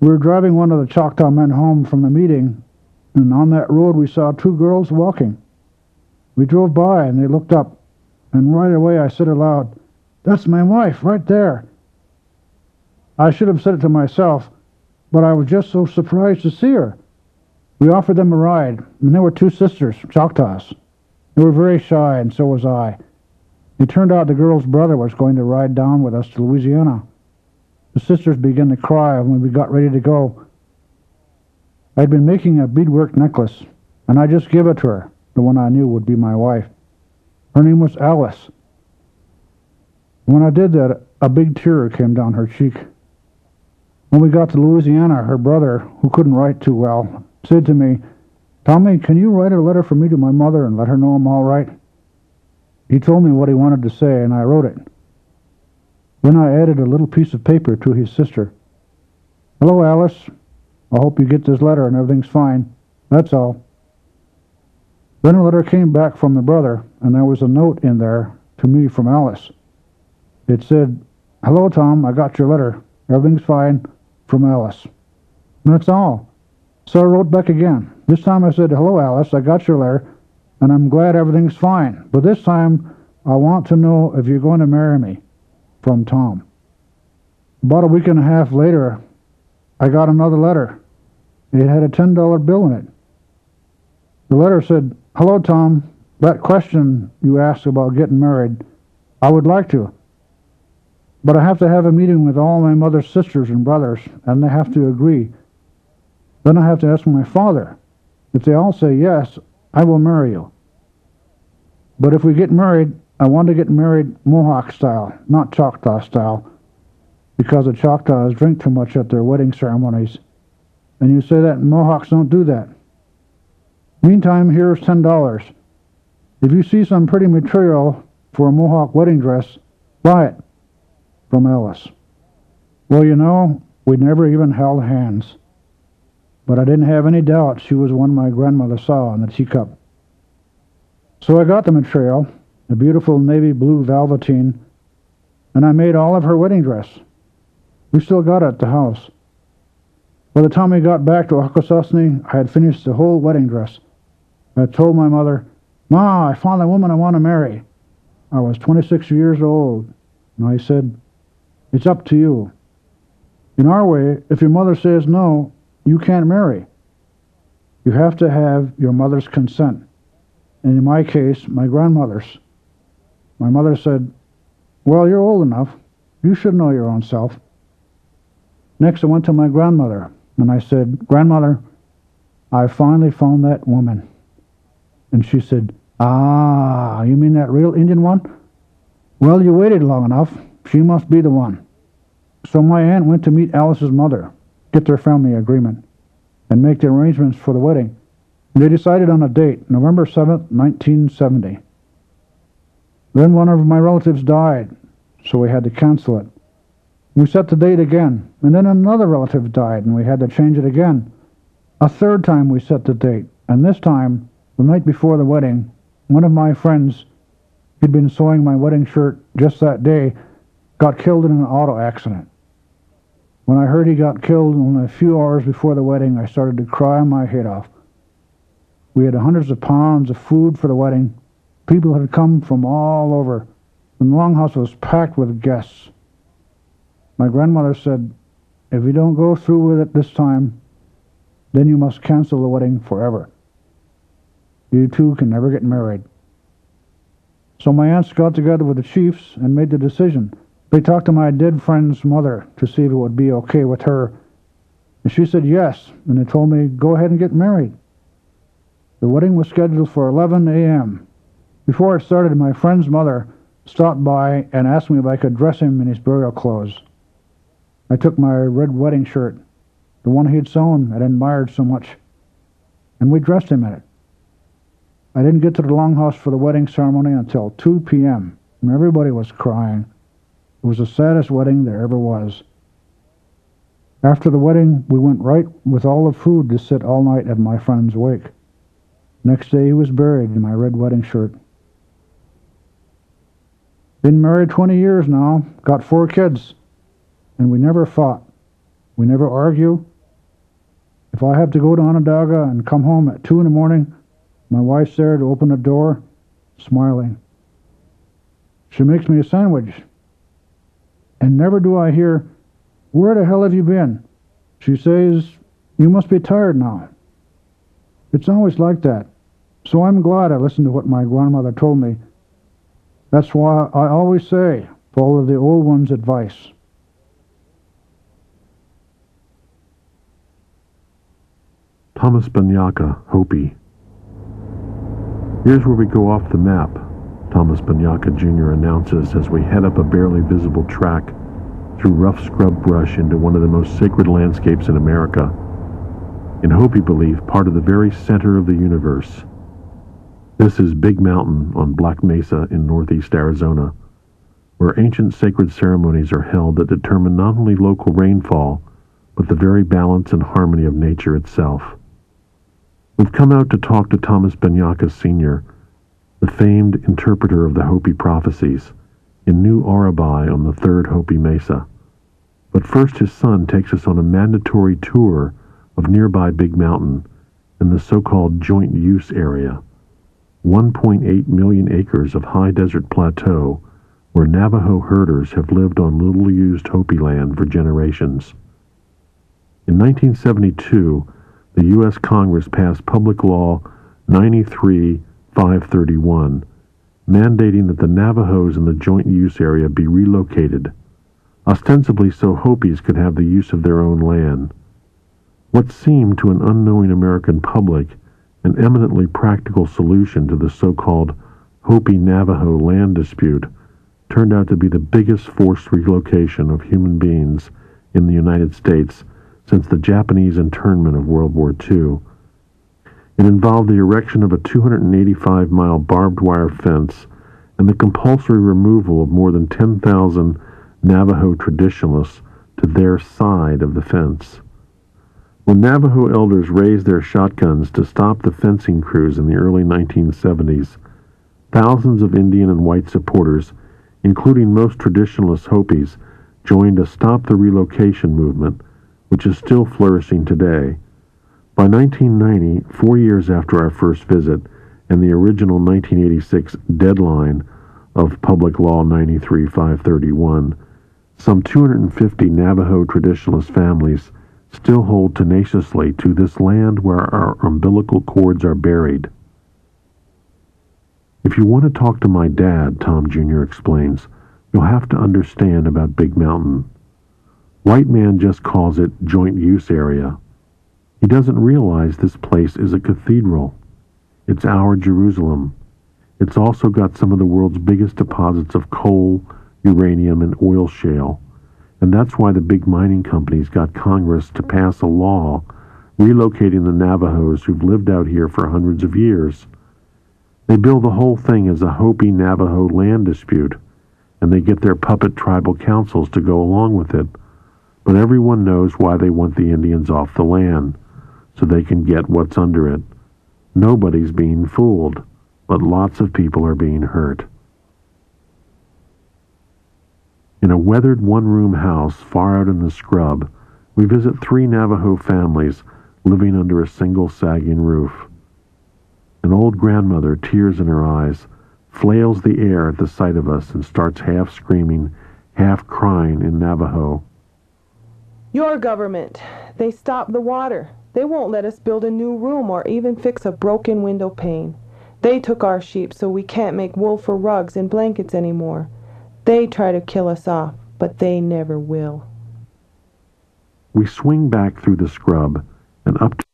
We were driving one of the Choctaw men home from the meeting, and on that road we saw two girls walking. We drove by, and they looked up, and right away I said aloud, "That's my wife, right there." I should have said it to myself, but I was just so surprised to see her. We offered them a ride, and they were two sisters, Choctaws. They were very shy, and so was I. It turned out the girl's brother was going to ride down with us to Louisiana. The sisters began to cry when we got ready to go. I'd been making a beadwork necklace, and I just gave it to her, the one I knew would be my wife. Her name was Alice. When I did that, a big tear came down her cheek. When we got to Louisiana, her brother, who couldn't write too well, said to me, "Tommy, can you write a letter for me to my mother and let her know I'm all right?" He told me what he wanted to say, and I wrote it. Then I added a little piece of paper to his sister. "Hello, Alice. I hope you get this letter and everything's fine. That's all." Then a letter came back from the brother, and there was a note in there to me from Alice. It said, "Hello, Tom. I got your letter. Everything's fine. From Alice." And that's all. So I wrote back again. This time I said, "Hello, Alice. I got your letter, and I'm glad everything's fine. But this time I want to know if you're going to marry me. From Tom." About a week and a half later, I got another letter. It had a $10 bill in it. The letter said, "Hello, Tom. That question you asked about getting married, I would like to. But I have to have a meeting with all my mother's sisters and brothers, and they have to agree. Then I have to ask my father. If they all say yes, I will marry you. But if we get married, I want to get married Mohawk style, not Choctaw style, because the Choctaws drink too much at their wedding ceremonies. And you say that Mohawks don't do that. Meantime, here's $10. If you see some pretty material for a Mohawk wedding dress, buy it. From Alice." Well, you know, we never even held hands. But I didn't have any doubt she was one my grandmother saw in the teacup. So I got the material, a beautiful navy blue velveteen, and I made all of her wedding dress. We still got it at the house. By the time we got back to Akwesasne, I had finished the whole wedding dress. I told my mother, "Ma, I found the woman I want to marry." I was 26 years old, and I said, "It's up to you. In our way, if your mother says no, you can't marry. You have to have your mother's consent. And in my case, my grandmother's." My mother said, "Well, you're old enough. You should know your own self." Next, I went to my grandmother, and I said, "Grandmother, I finally found that woman." And she said, "Ah, you mean that real Indian one? Well, you waited long enough. She must be the one." So my aunt went to meet Alice's mother, get their family agreement, and make the arrangements for the wedding. They decided on a date, November 7th, 1970. Then one of my relatives died, so we had to cancel it. We set the date again, and then another relative died, and we had to change it again. A third time we set the date, and this time, the night before the wedding, one of my friends, who'd been sewing my wedding shirt just that day, got killed in an auto accident. When I heard he got killed only a few hours before the wedding, I started to cry my head off. We had hundreds of pounds of food for the wedding. People had come from all over, and the longhouse was packed with guests. My grandmother said, "If you don't go through with it this time, then you must cancel the wedding forever. You two can never get married." So my aunts got together with the chiefs and made the decision. They talked to my dead friend's mother to see if it would be okay with her. And she said yes, and they told me, "Go ahead and get married." The wedding was scheduled for 11 a.m. Before it started, my friend's mother stopped by and asked me if I could dress him in his burial clothes. I took my red wedding shirt, the one he had sewn and admired so much, and we dressed him in it. I didn't get to the longhouse for the wedding ceremony until 2 p.m., and everybody was crying. It was the saddest wedding there ever was. After the wedding, we went right with all the food to sit all night at my friend's wake. Next day, he was buried in my red wedding shirt. Been married 20 years now, got 4 kids, and we never fought. We never argue, If I have to go to Onondaga and come home at 2 in the morning, my wife's there to open the door, smiling. She makes me a sandwich. And never do I hear, "Where the hell have you been?" She says, "You must be tired now." It's always like that. So I'm glad I listened to what my grandmother told me. That's why I always say, follow the old one's advice. Thomas Banyaka, Hopi. "Here's where we go off the map," Thomas Banyaka Jr. announces as we head up a barely visible track through rough scrub brush into one of the most sacred landscapes in America. In Hopi belief, part of the very center of the universe. This is Big Mountain on Black Mesa in northeast Arizona, where ancient sacred ceremonies are held that determine not only local rainfall, but the very balance and harmony of nature itself. We've come out to talk to Thomas Banyaka Sr., the famed interpreter of the Hopi prophecies, in New Arabai on the third Hopi Mesa. But first his son takes us on a mandatory tour of nearby Big Mountain and the so-called joint use area, 1.8 million acres of high desert plateau where Navajo herders have lived on little-used Hopi land for generations. In 1972, the U.S. Congress passed Public Law 93-531, mandating that the Navajos in the joint use area be relocated, ostensibly so Hopis could have the use of their own land. What seemed to an unknowing American public an eminently practical solution to the so-called Hopi-Navajo land dispute turned out to be the biggest forced relocation of human beings in the United States since the Japanese internment of World War II. It involved the erection of a 285-mile barbed wire fence and the compulsory removal of more than 10,000 Navajo traditionalists to their side of the fence. When Navajo elders raised their shotguns to stop the fencing crews in the early 1970s, thousands of Indian and white supporters, including most traditionalist Hopis, joined a Stop the Relocation movement, which is still flourishing today. By 1990, 4 years after our first visit and the original 1986 deadline of Public Law 93-531, some 250 Navajo traditionalist families still hold tenaciously to this land where our umbilical cords are buried. "If you want to talk to my dad," Tom Jr. explains, "you'll have to understand about Big Mountain. White man just calls it joint use area. He doesn't realize this place is a cathedral. It's our Jerusalem. It's also got some of the world's biggest deposits of coal, uranium, and oil shale. And that's why the big mining companies got Congress to pass a law relocating the Navajos who've lived out here for hundreds of years. They bill the whole thing as a Hopi-Navajo land dispute, and they get their puppet tribal councils to go along with it. But everyone knows why they want the Indians off the land, so they can get what's under it. Nobody's being fooled, but lots of people are being hurt." In a weathered one-room house far out in the scrub, we visit 3 Navajo families living under a single sagging roof. An old grandmother, tears in her eyes, flails the air at the sight of us and starts half screaming, half crying in Navajo. "Your government, they stopped the water. They won't let us build a new room or even fix a broken window pane. They took our sheep so we can't make wool for rugs and blankets anymore. They try to kill us off, but they never will." We swing back through the scrub and up to